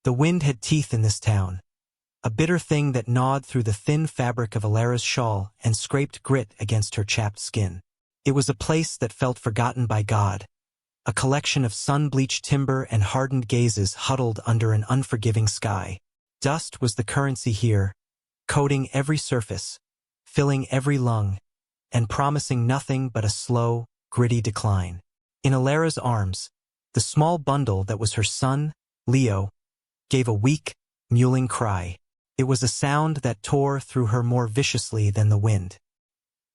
The wind had teeth in this town, a bitter thing that gnawed through the thin fabric of Alara's shawl and scraped grit against her chapped skin. It was a place that felt forgotten by God, a collection of sun-bleached timber and hardened gazes huddled under an unforgiving sky. Dust was the currency here, coating every surface, filling every lung, and promising nothing but a slow, gritty decline. In Alara's arms, the small bundle that was her son, Leo, gave a weak, mewling cry. It was a sound that tore through her more viciously than the wind.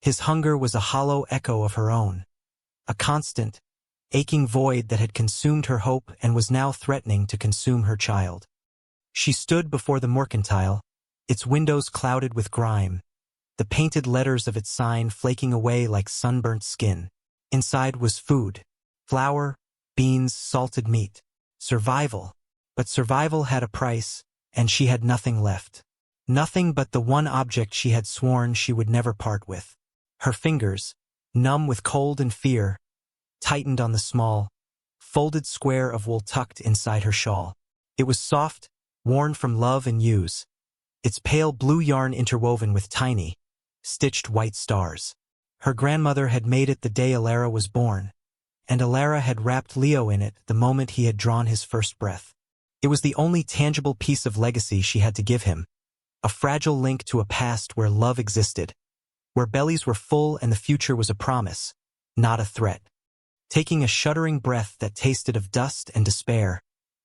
His hunger was a hollow echo of her own, a constant, aching void that had consumed her hope and was now threatening to consume her child. She stood before the mercantile, its windows clouded with grime, the painted letters of its sign flaking away like sunburnt skin. Inside was food, flour, beans, salted meat. Survival. But survival had a price, and she had nothing left. Nothing but the one object she had sworn she would never part with. Her fingers, numb with cold and fear, tightened on the small, folded square of wool tucked inside her shawl. It was soft, worn from love and use, its pale blue yarn interwoven with tiny, stitched white stars. Her grandmother had made it the day Alara was born, and Alara had wrapped Leo in it the moment he had drawn his first breath. It was the only tangible piece of legacy she had to give him, a fragile link to a past where love existed, where bellies were full and the future was a promise, not a threat. Taking a shuddering breath that tasted of dust and despair,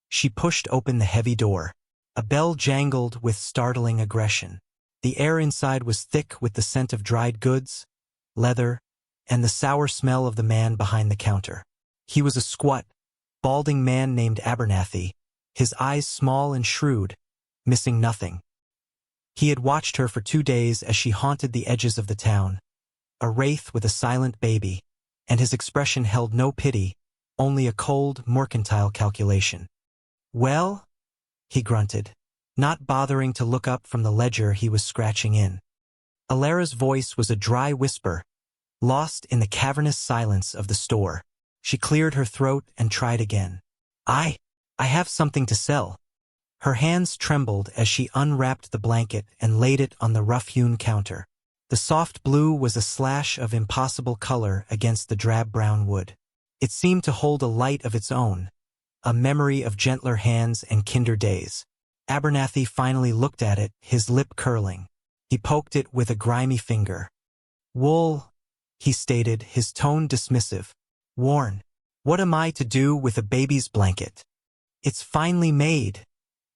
she pushed open the heavy door. A bell jangled with startling aggression. The air inside was thick with the scent of dried goods, leather, and the sour smell of the man behind the counter. He was a squat, balding man named Abernathy, his eyes small and shrewd, missing nothing. He had watched her for 2 days as she haunted the edges of the town, a wraith with a silent baby, and his expression held no pity, only a cold, mercantile calculation. "Well?" he grunted, not bothering to look up from the ledger he was scratching in. Alara's voice was a dry whisper, lost in the cavernous silence of the store. She cleared her throat and tried again. I have something to sell." Her hands trembled as she unwrapped the blanket and laid it on the rough-hewn counter. The soft blue was a slash of impossible color against the drab brown wood. It seemed to hold a light of its own, a memory of gentler hands and kinder days. Abernathy finally looked at it, his lip curling. He poked it with a grimy finger. "Wool," he stated, his tone dismissive. "Worn. What am I to do with a baby's blanket?" "It's finely made,"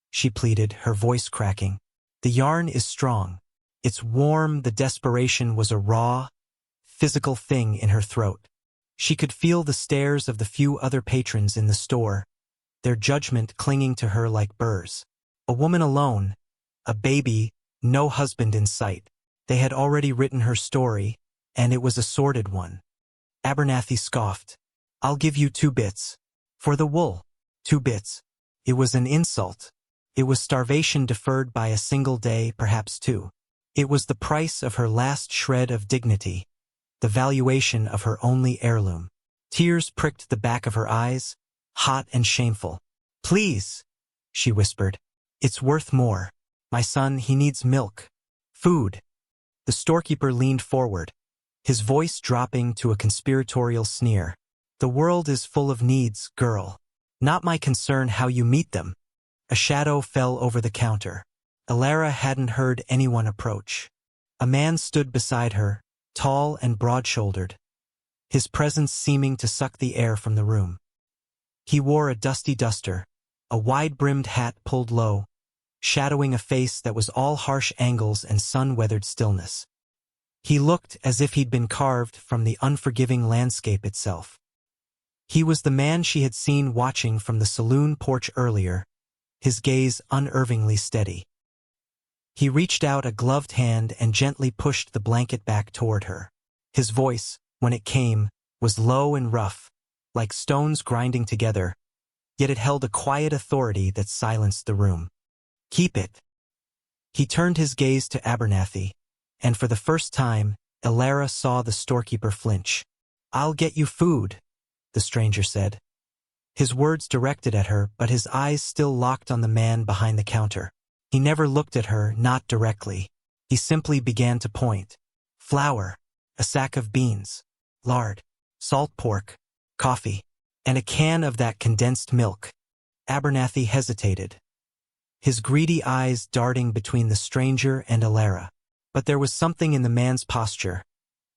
she pleaded, her voice cracking. "The yarn is strong. It's warm." The desperation was a raw, physical thing in her throat. She could feel the stares of the few other patrons in the store, their judgment clinging to her like burrs. A woman alone, a baby, no husband in sight. They had already written her story, and it was a sordid one. Abernathy scoffed. "I'll give you 2 bits. For the wool. 2 bits. It was an insult. It was starvation deferred by a single day, perhaps 2. It was the price of her last shred of dignity, the valuation of her only heirloom. Tears pricked the back of her eyes, hot and shameful. "Please," she whispered. "It's worth more. My son, he needs milk. Food." The storekeeper leaned forward, his voice dropping to a conspiratorial sneer. "The world is full of needs, girl. Not my concern how you meet them." A shadow fell over the counter. Alara hadn't heard anyone approach. A man stood beside her, tall and broad-shouldered, his presence seeming to suck the air from the room. He wore a dusty duster, a wide-brimmed hat pulled low, shadowing a face that was all harsh angles and sun-weathered stillness. He looked as if he'd been carved from the unforgiving landscape itself. He was the man she had seen watching from the saloon porch earlier, his gaze unervingly steady. He reached out a gloved hand and gently pushed the blanket back toward her. His voice, when it came, was low and rough, like stones grinding together, yet it held a quiet authority that silenced the room. "Keep it." He turned his gaze to Abernathy, and for the first time, Alara saw the storekeeper flinch. "I'll get you food," the stranger said. His words directed at her, but his eyes still locked on the man behind the counter. He never looked at her, not directly. He simply began to point. Flour, a sack of beans, lard, salt pork, coffee, and a can of that condensed milk. Abernathy hesitated, his greedy eyes darting between the stranger and Alara. But there was something in the man's posture,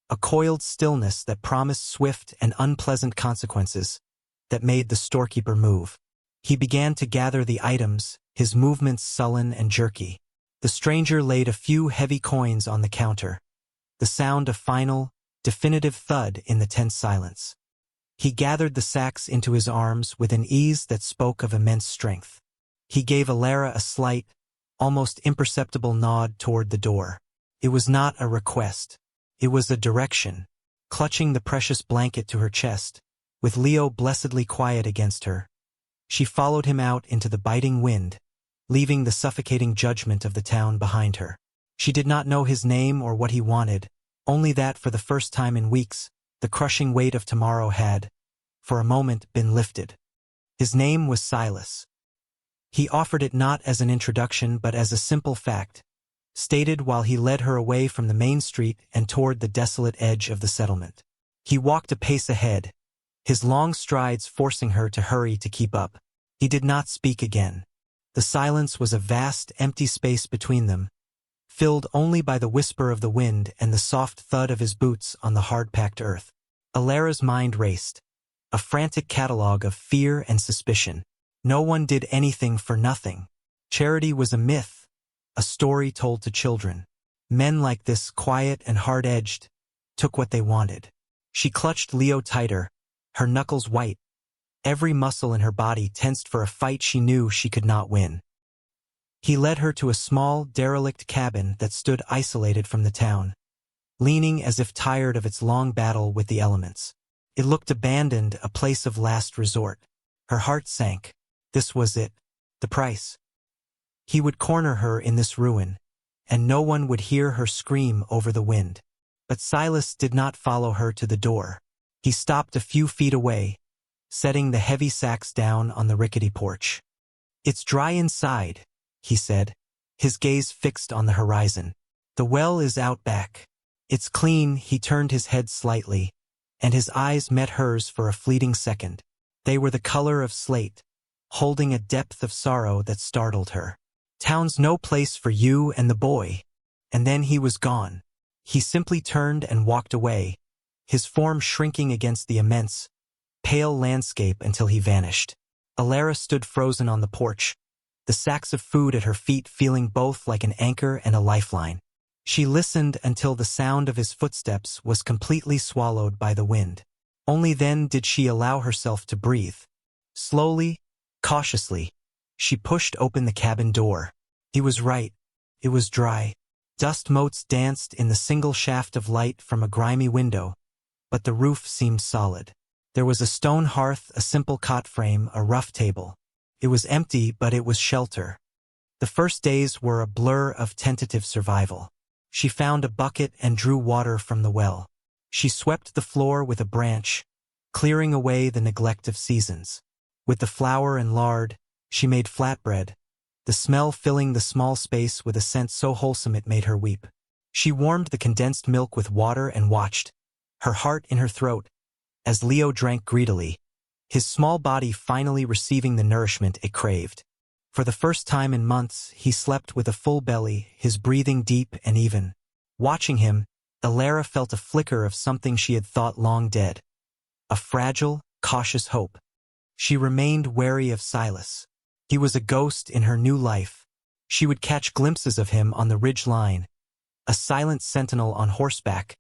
a coiled stillness that promised swift and unpleasant consequences, that made the storekeeper move. He began to gather the items, his movements sullen and jerky. The stranger laid a few heavy coins on the counter, the sound a final, definitive thud in the tense silence. He gathered the sacks into his arms with an ease that spoke of immense strength. He gave Alara a slight, almost imperceptible nod toward the door. It was not a request. It was a direction. Clutching the precious blanket to her chest, with Leo blessedly quiet against her, she followed him out into the biting wind, leaving the suffocating judgment of the town behind her. She did not know his name or what he wanted, only that for the first time in weeks, the crushing weight of tomorrow had, for a moment, been lifted. His name was Silas. He offered it not as an introduction but as a simple fact, stated while he led her away from the main street and toward the desolate edge of the settlement. He walked a pace ahead, his long strides forcing her to hurry to keep up. He did not speak again. The silence was a vast, empty space between them, filled only by the whisper of the wind and the soft thud of his boots on the hard-packed earth. Alara's mind raced, a frantic catalogue of fear and suspicion. No one did anything for nothing. Charity was a myth, a story told to children. Men like this, quiet and hard-edged, took what they wanted. She clutched Leo tighter, her knuckles white, every muscle in her body tensed for a fight she knew she could not win. He led her to a small, derelict cabin that stood isolated from the town, leaning as if tired of its long battle with the elements. It looked abandoned, a place of last resort. Her heart sank. This was it, the price. He would corner her in this ruin, and no one would hear her scream over the wind. But Silas did not follow her to the door. He stopped a few feet away, setting the heavy sacks down on the rickety porch. "It's dry inside," he said, his gaze fixed on the horizon. "The well is out back. It's clean." He turned his head slightly, and his eyes met hers for a fleeting second. They were the color of slate, holding a depth of sorrow that startled her. "Town's no place for you and the boy." And then he was gone. He simply turned and walked away, his form shrinking against the immense, pale landscape until he vanished. Alara stood frozen on the porch, the sacks of food at her feet feeling both like an anchor and a lifeline. She listened until the sound of his footsteps was completely swallowed by the wind. Only then did she allow herself to breathe. Slowly, cautiously, she pushed open the cabin door. He was right. It was dry. Dust motes danced in the single shaft of light from a grimy window, but the roof seemed solid. There was a stone hearth, a simple cot frame, a rough table. It was empty, but it was shelter. The first days were a blur of tentative survival. She found a bucket and drew water from the well. She swept the floor with a branch, clearing away the neglect of seasons. With the flour and lard, she made flatbread, the smell filling the small space with a scent so wholesome it made her weep. She warmed the condensed milk with water and watched, her heart in her throat, as Leo drank greedily, his small body finally receiving the nourishment it craved. For the first time in months, he slept with a full belly, his breathing deep and even. Watching him, Alara felt a flicker of something she had thought long dead. A fragile, cautious hope. She remained wary of Silas. He was a ghost in her new life. She would catch glimpses of him on the ridge line, a silent sentinel on horseback,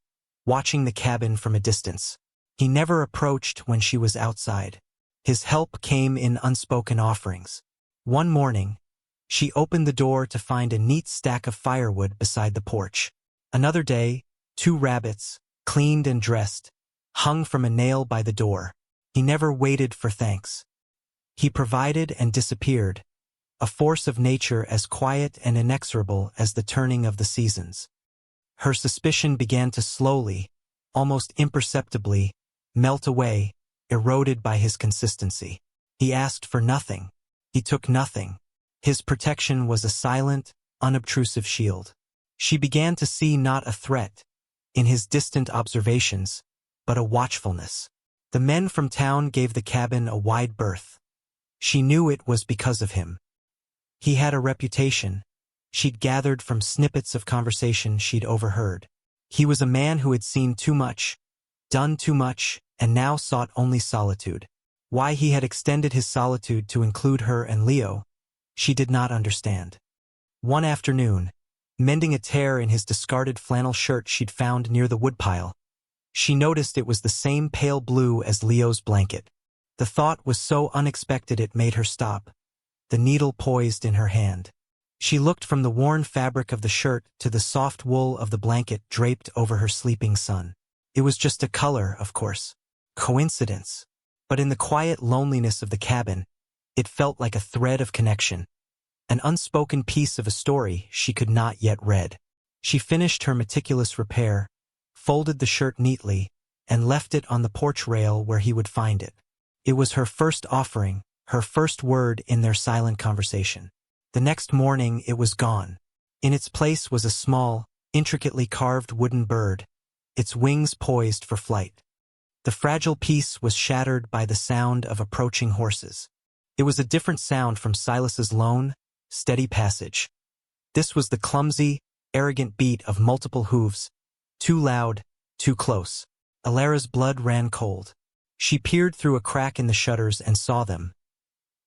watching the cabin from a distance. He never approached when she was outside. His help came in unspoken offerings. One morning, she opened the door to find a neat stack of firewood beside the porch. Another day, 2 rabbits, cleaned and dressed, hung from a nail by the door. He never waited for thanks. He provided and disappeared, a force of nature as quiet and inexorable as the turning of the seasons. Her suspicion began to slowly, almost imperceptibly, melt away, eroded by his consistency. He asked for nothing. He took nothing. His protection was a silent, unobtrusive shield. She began to see not a threat in his distant observations, but a watchfulness. The men from town gave the cabin a wide berth. She knew it was because of him. He had a reputation she'd gathered from snippets of conversation she'd overheard. He was a man who had seen too much, done too much, and now sought only solitude. Why he had extended his solitude to include her and Leo, she did not understand. One afternoon, mending a tear in his discarded flannel shirt she'd found near the woodpile, she noticed it was the same pale blue as Leo's blanket. The thought was so unexpected it made her stop, the needle poised in her hand. She looked from the worn fabric of the shirt to the soft wool of the blanket draped over her sleeping son. It was just a color, of course. Coincidence. But in the quiet loneliness of the cabin, it felt like a thread of connection. An unspoken piece of a story she could not yet read. She finished her meticulous repair, folded the shirt neatly, and left it on the porch rail where he would find it. It was her first offering, her first word in their silent conversation. The next morning it was gone. In its place was a small, intricately carved wooden bird, its wings poised for flight. The fragile piece was shattered by the sound of approaching horses. It was a different sound from Silas's lone, steady passage. This was the clumsy, arrogant beat of multiple hooves, too loud, too close. Alara's blood ran cold. She peered through a crack in the shutters and saw them.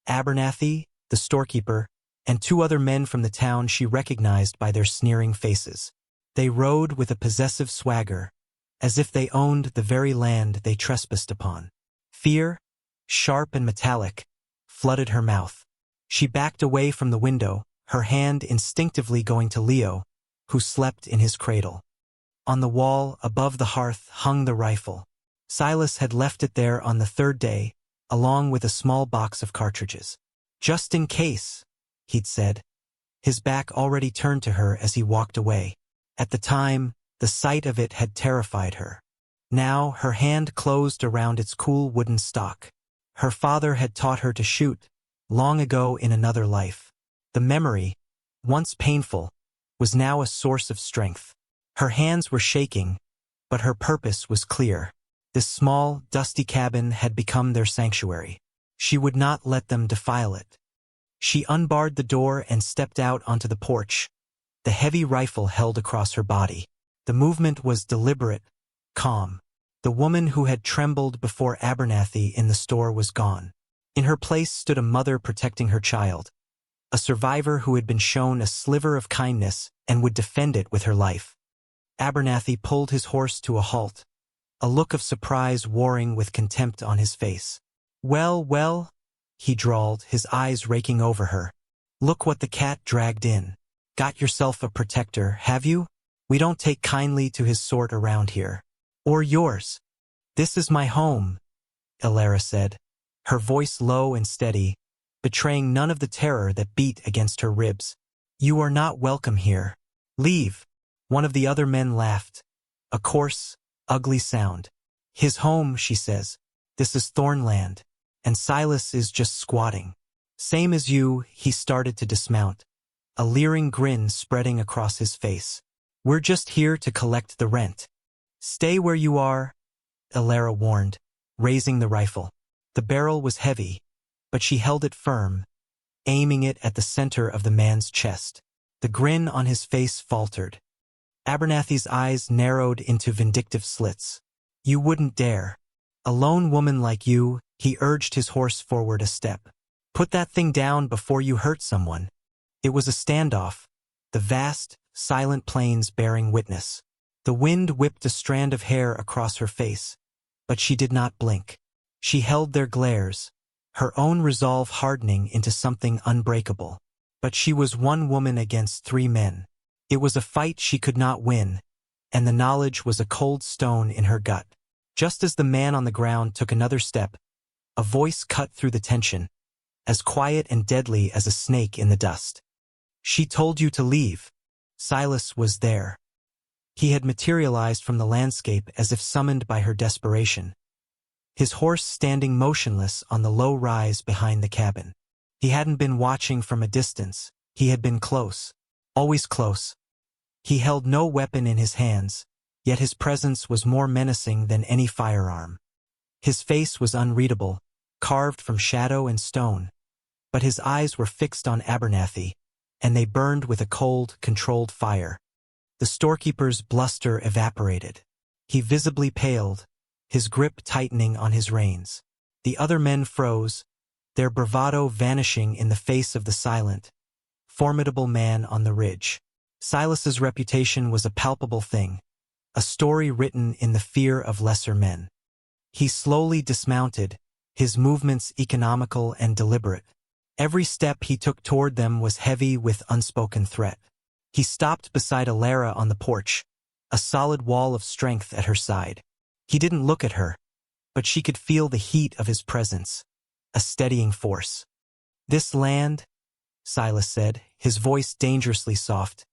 Abernathy, the storekeeper, and two other men from the town she recognized by their sneering faces. They rode with a possessive swagger, as if they owned the very land they trespassed upon. Fear, sharp and metallic, flooded her mouth. She backed away from the window, her hand instinctively going to Leo, who slept in his cradle. On the wall, above the hearth, hung the rifle. Silas had left it there on the third day, along with a small box of cartridges. "Just in case," he'd said, his back already turned to her as he walked away. At the time, the sight of it had terrified her. Now her hand closed around its cool wooden stock. Her father had taught her to shoot, long ago in another life. The memory, once painful, was now a source of strength. Her hands were shaking, but her purpose was clear. This small, dusty cabin had become their sanctuary. She would not let them defile it. She unbarred the door and stepped out onto the porch, the heavy rifle held across her body. The movement was deliberate, calm. The woman who had trembled before Abernathy in the store was gone. In her place stood a mother protecting her child, a survivor who had been shown a sliver of kindness and would defend it with her life. Abernathy pulled his horse to a halt, a look of surprise warring with contempt on his face. "Well, well," he drawled, his eyes raking over her. "Look what the cat dragged in. Got yourself a protector, have you? We don't take kindly to his sort around here. Or yours." "This is my home," Alara said, her voice low and steady, betraying none of the terror that beat against her ribs. "You are not welcome here. Leave." One of the other men laughed, a coarse, ugly sound. "His home," she says. "This is Thornland, and Silas is just squatting. Same as you." He started to dismount, a leering grin spreading across his face. "We're just here to collect the rent." "Stay where you are," Alara warned, raising the rifle. The barrel was heavy, but she held it firm, aiming it at the center of the man's chest. The grin on his face faltered. Abernathy's eyes narrowed into vindictive slits. "You wouldn't dare. A lone woman like you," he urged his horse forward a step. "Put that thing down before you hurt someone." It was a standoff, the vast, silent plains bearing witness. The wind whipped a strand of hair across her face, but she did not blink. She held their glares, her own resolve hardening into something unbreakable. But she was one woman against three men. It was a fight she could not win, and the knowledge was a cold stone in her gut. Just as the man on the ground took another step, a voice cut through the tension, as quiet and deadly as a snake in the dust. "She told you to leave." Silas was there. He had materialized from the landscape as if summoned by her desperation. his horse standing motionless on the low rise behind the cabin. He hadn't been watching from a distance, he had been close. Always close. He held no weapon in his hands, yet his presence was more menacing than any firearm. His face was unreadable, carved from shadow and stone, but his eyes were fixed on Abernathy, and they burned with a cold, controlled fire. The storekeeper's bluster evaporated. He visibly paled, his grip tightening on his reins. The other men froze, their bravado vanishing in the face of the silent, formidable man on the ridge. Silas's reputation was a palpable thing, a story written in the fear of lesser men. He slowly dismounted, his movements economical and deliberate. Every step he took toward them was heavy with unspoken threat. He stopped beside Alara on the porch, a solid wall of strength at her side. He didn't look at her, but she could feel the heat of his presence, a steadying force. "This land," Silas said, his voice dangerously soft,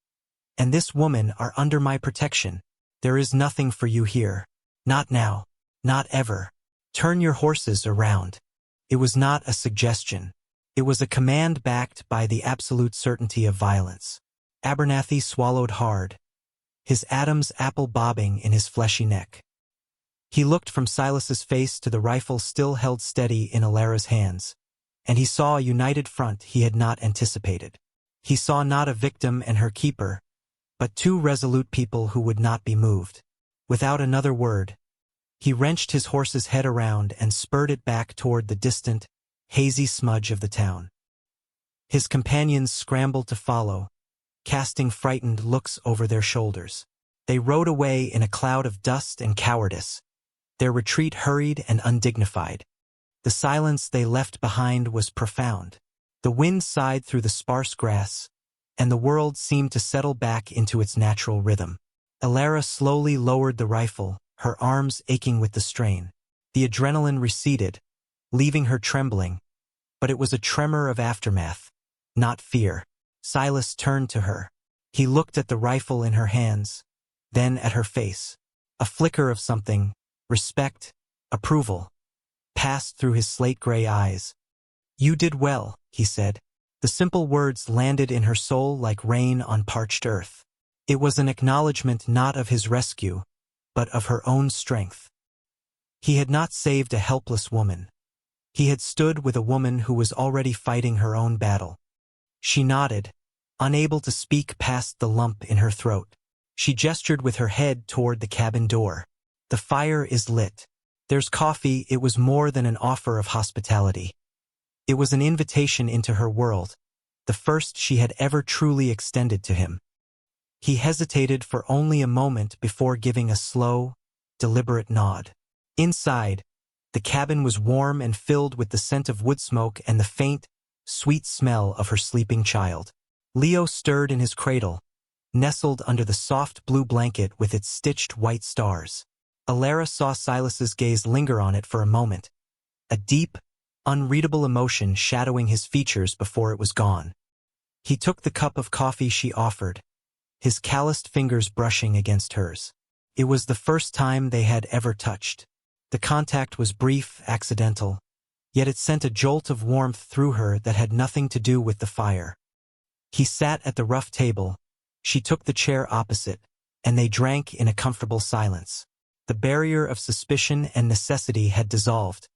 "and this woman are under my protection. There is nothing for you here. Not now. Not ever. Turn your horses around." It was not a suggestion. It was a command backed by the absolute certainty of violence. Abernathy swallowed hard, his Adam's apple bobbing in his fleshy neck. He looked from Silas's face to the rifle still held steady in Alara's hands, and he saw a united front he had not anticipated. He saw not a victim and her keeper, but two resolute people who would not be moved. Without another word, he wrenched his horse's head around and spurred it back toward the distant, hazy smudge of the town. His companions scrambled to follow, casting frightened looks over their shoulders. They rode away in a cloud of dust and cowardice, their retreat hurried and undignified. The silence they left behind was profound. The wind sighed through the sparse grass, and the world seemed to settle back into its natural rhythm. Alara slowly lowered the rifle, her arms aching with the strain. The adrenaline receded, leaving her trembling, but it was a tremor of aftermath, not fear. Silas turned to her. He looked at the rifle in her hands, then at her face. A flicker of something, respect, approval, passed through his slate-gray eyes. "You did well," he said. The simple words landed in her soul like rain on parched earth. It was an acknowledgment not of his rescue, but of her own strength. He had not saved a helpless woman. He had stood with a woman who was already fighting her own battle. She nodded, unable to speak past the lump in her throat. She gestured with her head toward the cabin door. "The fire is lit. There's coffee." It was more than an offer of hospitality. It was an invitation into her world, the first she had ever truly extended to him. He hesitated for only a moment before giving a slow, deliberate nod. Inside, the cabin was warm and filled with the scent of wood smoke and the faint, sweet smell of her sleeping child. Leo stirred in his cradle, nestled under the soft blue blanket with its stitched white stars. Alara saw Silas's gaze linger on it for a moment, a deep, unreadable emotion shadowing his features before it was gone. He took the cup of coffee she offered, his calloused fingers brushing against hers. It was the first time they had ever touched. The contact was brief, accidental, yet it sent a jolt of warmth through her that had nothing to do with the fire. He sat at the rough table, she took the chair opposite, and they drank in a comfortable silence. The barrier of suspicion and necessity had dissolved,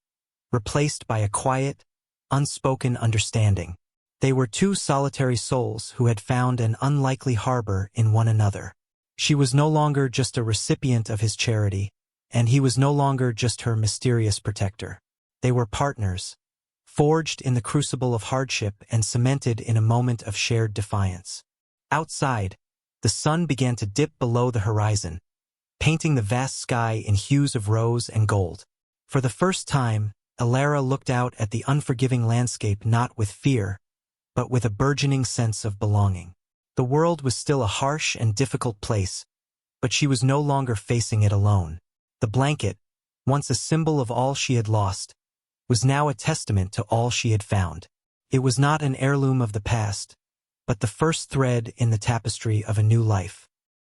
replaced by a quiet, unspoken understanding. They were two solitary souls who had found an unlikely harbor in one another. She was no longer just a recipient of his charity, and he was no longer just her mysterious protector. They were partners, forged in the crucible of hardship and cemented in a moment of shared defiance. Outside, the sun began to dip below the horizon, painting the vast sky in hues of rose and gold. For the first time, Alara looked out at the unforgiving landscape not with fear, but with a burgeoning sense of belonging. The world was still a harsh and difficult place, but she was no longer facing it alone. The blanket, once a symbol of all she had lost, was now a testament to all she had found. It was not an heirloom of the past, but the first thread in the tapestry of a new life.